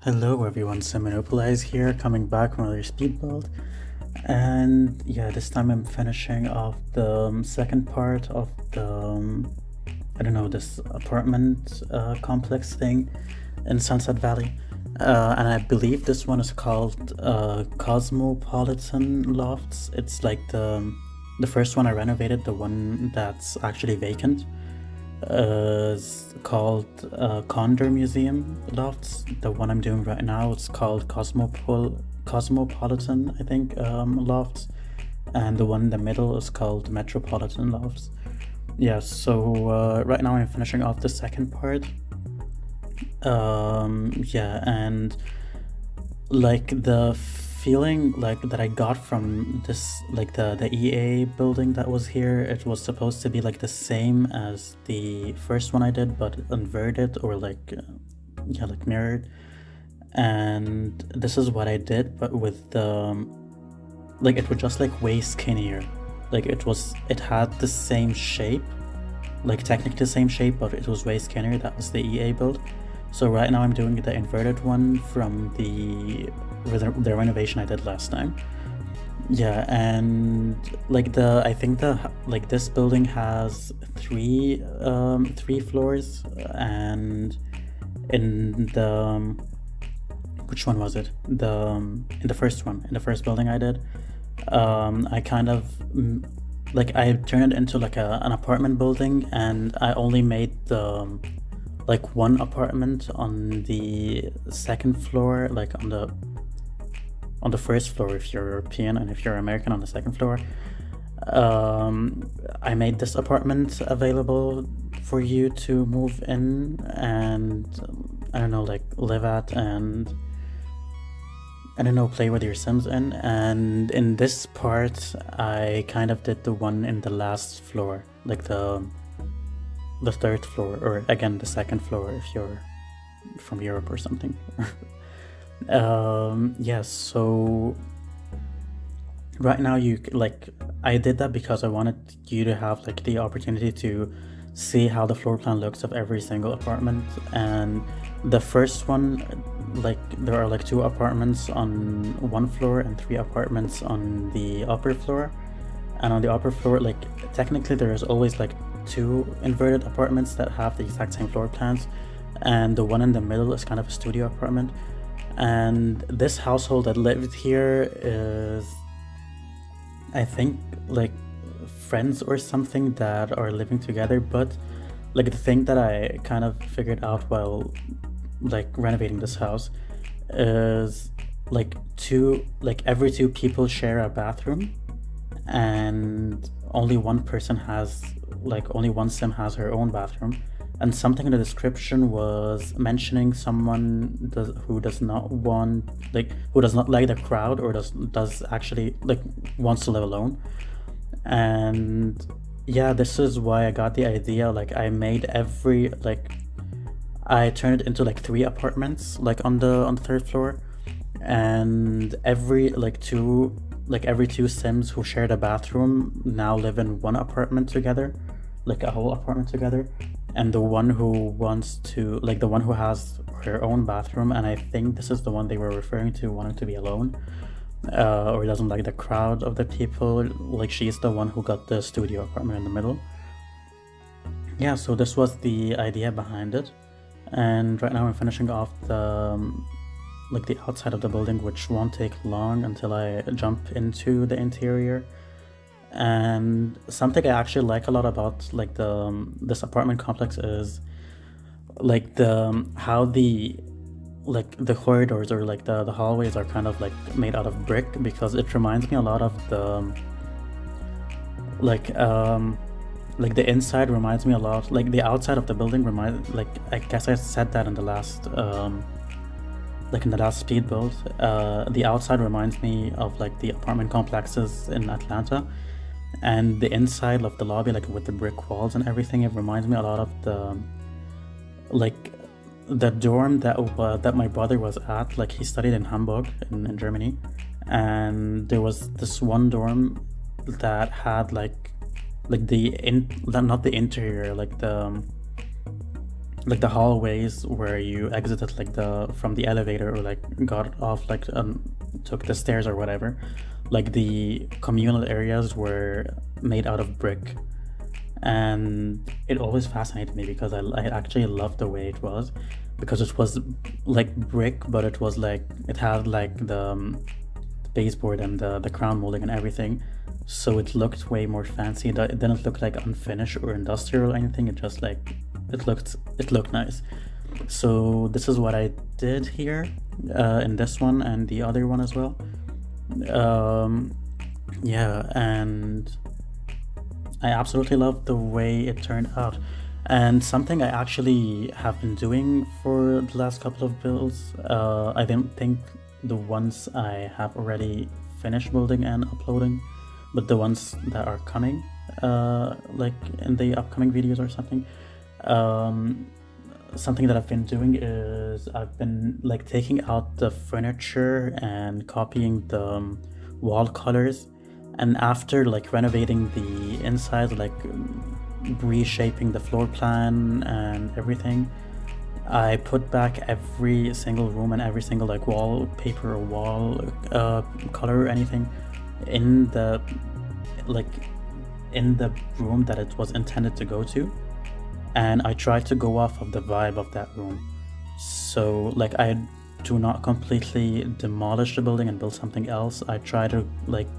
Hello everyone, Simonopolized here, coming back from another speed build. And yeah, this time I'm finishing off the second part of the, I don't know, this apartment complex thing in Sunset Valley. And I believe this one is called Cosmopolitan Lofts. It's like the first one I renovated, the one that's actually vacant. Is called Condor Museum Lofts. The one I'm doing right now, it's called Cosmopolitan, I think, Lofts. And the one in the middle is called Metropolitan Lofts. Yeah, so right now I'm finishing off the second part. Yeah, and like the feeling like that I got from this, like the EA building that was here, it was supposed to be like the same as the first one I did, but inverted or like yeah, like mirrored. And this is what I did, but with the like it was just like way skinnier. Like it had the same shape, like technically the same shape, but it was way skinnier. That was the EA build. So right now I'm doing the inverted one from the renovation I did last time. Yeah, and like I think like this building has three floors, and in the which one was it? In the first one, in the first building I did, I kind of like I turned it into like an apartment building, and I only made the like one apartment on the second floor, like on the first floor if you're European, and if you're American on the second floor. I made this apartment available for you to move in and I don't know, like live at, and I don't know, play with your Sims in. And in this part, I kind of did the one in the last floor, like the third floor, or again the second floor if you're from Europe or something. Yeah, so right now you like I did that because I wanted you to have like the opportunity to see how the floor plan looks of every single apartment. And the first one, like there are like 2 apartments on one floor and 3 apartments on the upper floor. And on the upper floor, like technically there is always like 2 inverted apartments that have the exact same floor plans, and the one in the middle is kind of a studio apartment. And this household that lived here is, I think, like friends or something that are living together. But like the thing that I kind of figured out while like renovating this house is like every 2 people share a bathroom, and only one person has, like only one sim has her own bathroom. And something in the description was mentioning someone who does not want, like who does not like the crowd, or does actually like wants to live alone. And yeah, this is why I got the idea. Like I made I turned it into like 3 apartments, like on the 3rd floor, and every 2 sims who shared a bathroom now live in one apartment together, like a whole apartment together. And the one who wants to, like the one who has her own bathroom, and I think this is the one they were referring to, wanted to be alone, or doesn't like the crowd of the people, like she's the one who got the studio apartment in the middle. Yeah, so this was the idea behind it. And right now I'm finishing off the outside of the building, which won't take long until I jump into the interior. And something I actually like a lot about like this apartment complex is like how the corridors, or like the hallways are kind of like made out of brick, because it reminds me a lot of the the inside reminds me a lot, like the outside of the building reminds, like I guess I said that in the last in the last speed build, the outside reminds me of like the apartment complexes in Atlanta. And the inside of the lobby, like with the brick walls and everything, it reminds me a lot of the dorm that my brother was at. Like he studied in Hamburg in Germany, and there was this one dorm that had like not the interior, like like the hallways where you exited like from the elevator, or like got off, like took the stairs or whatever, like the communal areas were made out of brick. And it always fascinated me because I actually loved the way it was, because it was like brick, but it was like it had like the baseboard and the crown molding and everything, so it looked way more fancy. It didn't look like unfinished or industrial or anything. It just like it looked nice. So this is what I did here, in this one and the other one as well. Yeah, and I absolutely love the way it turned out. And something I actually have been doing for the last couple of builds, I didn't think the ones I have already finished building and uploading, but the ones that are coming, like in the upcoming videos or something, something that I've been doing is I've been like taking out the furniture and copying the wall colors, and after like renovating the inside, like reshaping the floor plan and everything, I put back every single room and every single like wallpaper or wall color or anything in the room that it was intended to go to, and I tried to go off of the vibe of that room. So like I do not completely demolish the building and build something else. I try to like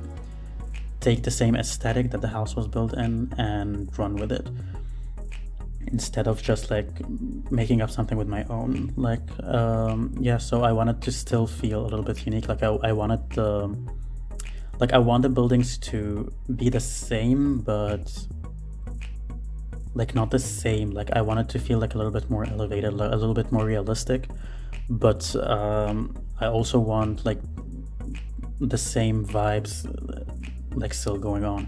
take the same aesthetic that the house was built in and run with it, instead of just like making up something with my own. Like yeah, so I wanted to still feel a little bit unique. Like I wanted I want the buildings to be the same, but like not the same. Like I wanted to feel like a little bit more elevated, like a little bit more realistic, but I also want like the same vibes like still going on.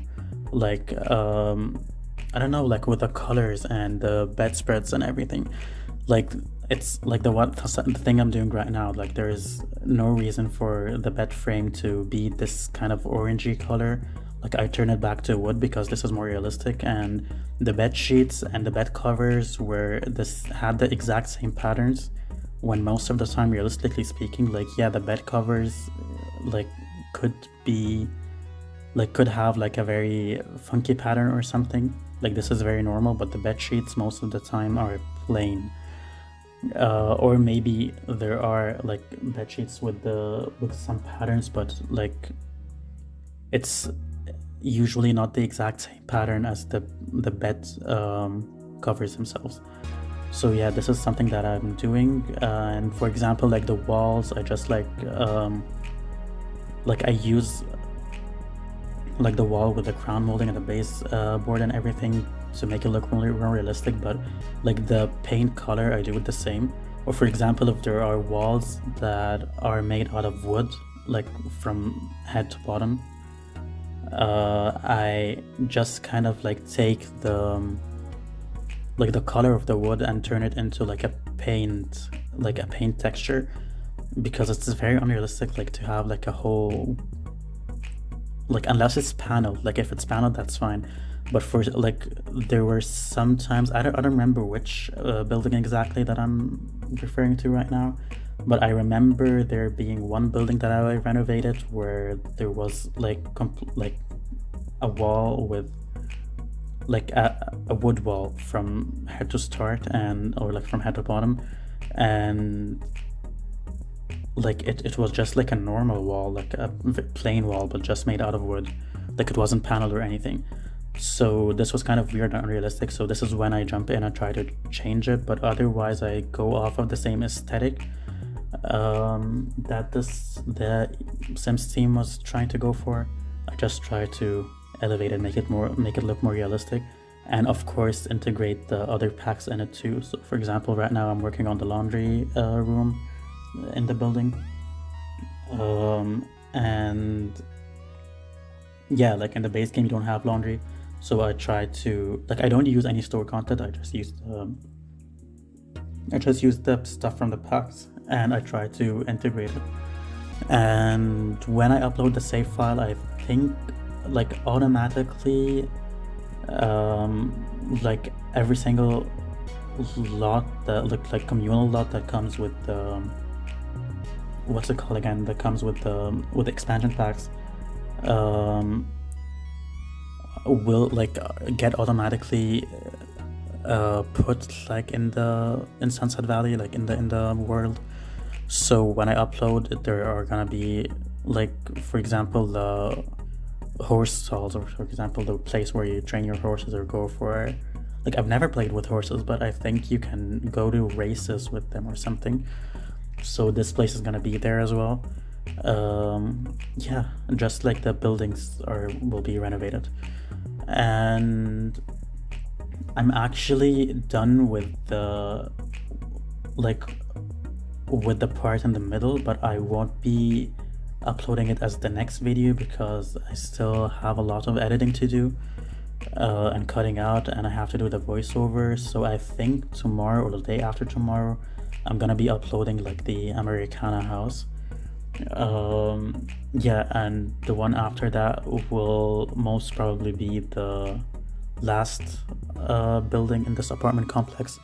Like I don't know, like with the colors and the bedspreads and everything. Like it's like the thing I'm doing right now. Like there is no reason for the bed frame to be this kind of orangey color. Like I turn it back to wood because this is more realistic, and the bed sheets and the bed covers had the exact same patterns, when most of the time, realistically speaking, like yeah, the bed covers like could have like a very funky pattern or something. Like this is very normal, but the bed sheets most of the time are plain. Or maybe there are like bed sheets with some patterns, but like it's usually not the exact same pattern as the bed covers themselves. So yeah, this is something that I'm doing. And for example, like the walls, I just like I use like the wall with the crown molding and the base board and everything to make it look really more realistic, but like the paint color I do it the same. Or for example, if there are walls that are made out of wood, like from head to bottom, I just kind of like take the color of the wood and turn it into like a paint texture, because it's very unrealistic like to have like a whole, like unless it's paneled. Like if it's paneled, that's fine, but for like there were some times, I don't remember which building exactly that I'm referring to right now, but I remember there being one building that I renovated where there was like a wall with like a wood wall from head to start, or like from head to bottom, and like it was just like a normal wall, like a plain wall, but just made out of wood. Like it wasn't paneled or anything. So this was kind of weird and unrealistic. So this is when I jump in and try to change it, but otherwise I go off of the same aesthetic that the Sims team was trying to go for. I just try to elevate it, make it look more realistic, and of course integrate the other packs in it too. So for example, right now I'm working on the laundry room in the building, and yeah, like in the base game you don't have laundry, so I try to I don't use any store content. I just use the stuff from the packs, and I try to integrate it. And when I upload the save file, I think like automatically like every single lot, that like communal lot that comes with what's it called again? That comes with the expansion packs. Um, will like get automatically put like in Sunset Valley, like in the world. So when I upload, there are gonna be like, for example, the horse stalls, or for example, the place where you train your horses or go for, like, I've never played with horses, but I think you can go to races with them or something. So this place is gonna be there as well. Yeah, just like the buildings will be renovated. And I'm actually done with the part in the middle, but I won't be uploading it as the next video because I still have a lot of editing to do and cutting out, and I have to do the voiceover. So I think tomorrow or the day after tomorrow I'm gonna be uploading like the Americana house. Yeah, and the one after that will most probably be the last building in this apartment complex.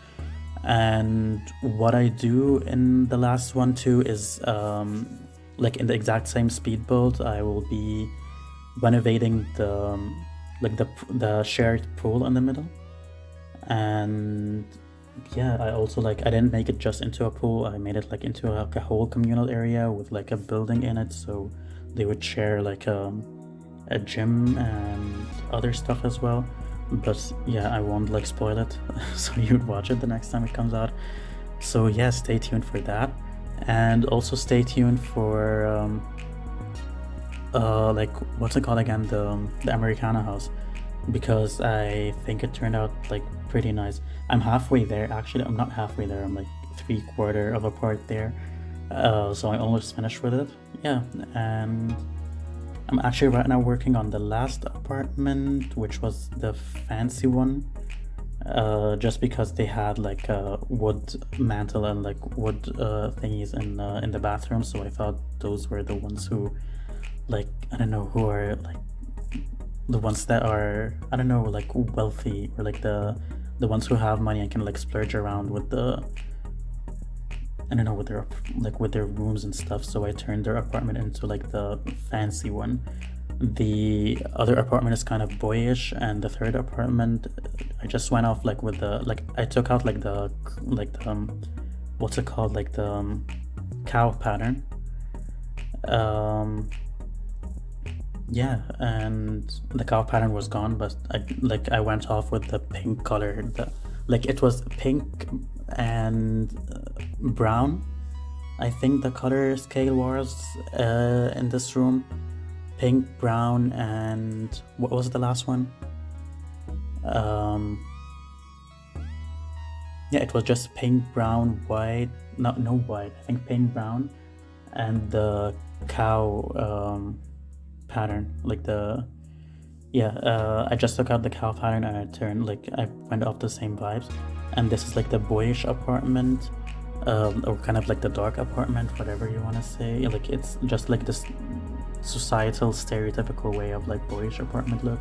And what I do in the last one too is like in the exact same speed build, I will be renovating the shared pool in the middle. And yeah, I also I didn't make it just into a pool, I made it like into a whole communal area with like a building in it, so they would share like a gym and other stuff as well. But yeah, I won't like spoil it so you'd watch it the next time it comes out. So yeah, stay tuned for that, and also stay tuned for like, what's it called again, the Americana house, because I think it turned out like pretty nice. I'm halfway there. Actually, I'm not halfway there, I'm like 3/4 of a part there. So I almost finished with it. Yeah, and I'm actually right now working on the last apartment, which was the fancy one. Just because they had like a wood mantle and like wood thingies in the bathroom, so I thought those were the ones who, like, I don't know, who are like the ones that are, I don't know, like wealthy, or like the ones who have money and can like splurge around with the, I don't know, with their rooms and stuff. So I turned their apartment into like the fancy one. The other apartment is kind of boyish, and the third apartment, I just went off like with the, like, I took out like the what's it called, like the cow pattern. Yeah, and the cow pattern was gone, but I went off with the pink color. Like it was pink and brown, I think the color scale was in this room. Pink, brown, and what was the last one? Yeah, it was just pink, brown, white. No white. I think pink, brown, and the cow pattern. Like I just took out the cow pattern and I went off the same vibes. And this is like the boyish apartment, or kind of like the dark apartment, whatever you want to say. Like it's just like this societal stereotypical way of like boyish apartment look.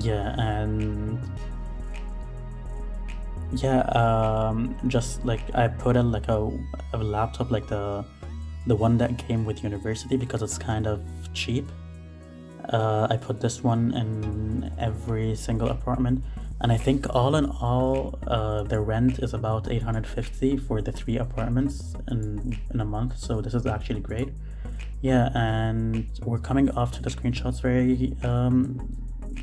Yeah, and yeah, just like I put in like a laptop, like the one that came with university, because it's kind of cheap. I put this one in every single apartment, and I think all in all the rent is about 850 for the 3 apartments in a month, so this is actually great. Yeah, and we're coming off to the screenshots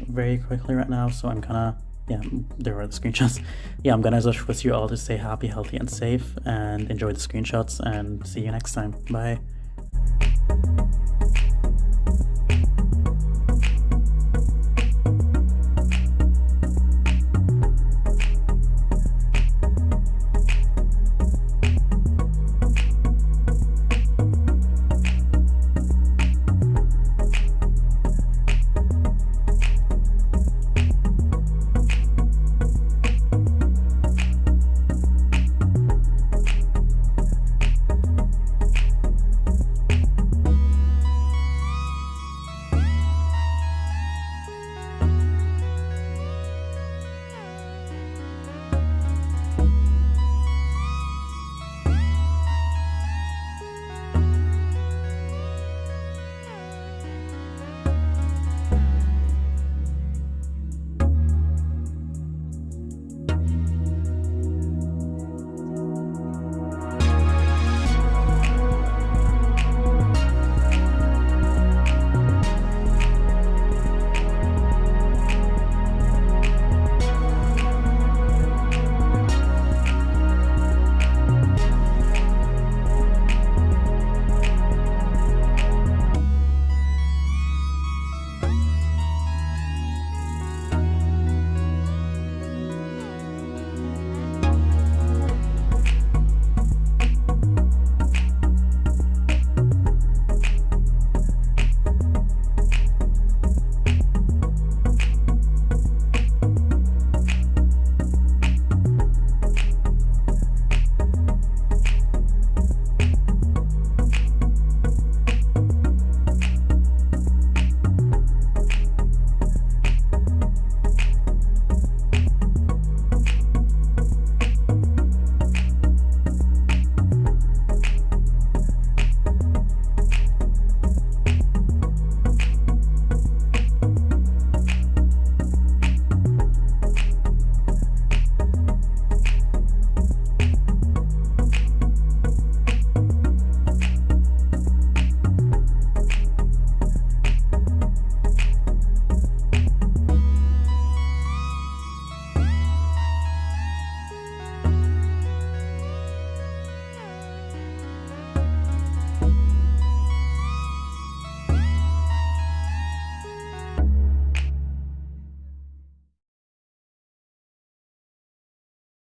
very quickly right now, so I'm gonna, yeah, there are the screenshots. Yeah, I'm gonna just wish you all to stay happy, healthy, and safe, and enjoy the screenshots, and see you next time. Bye.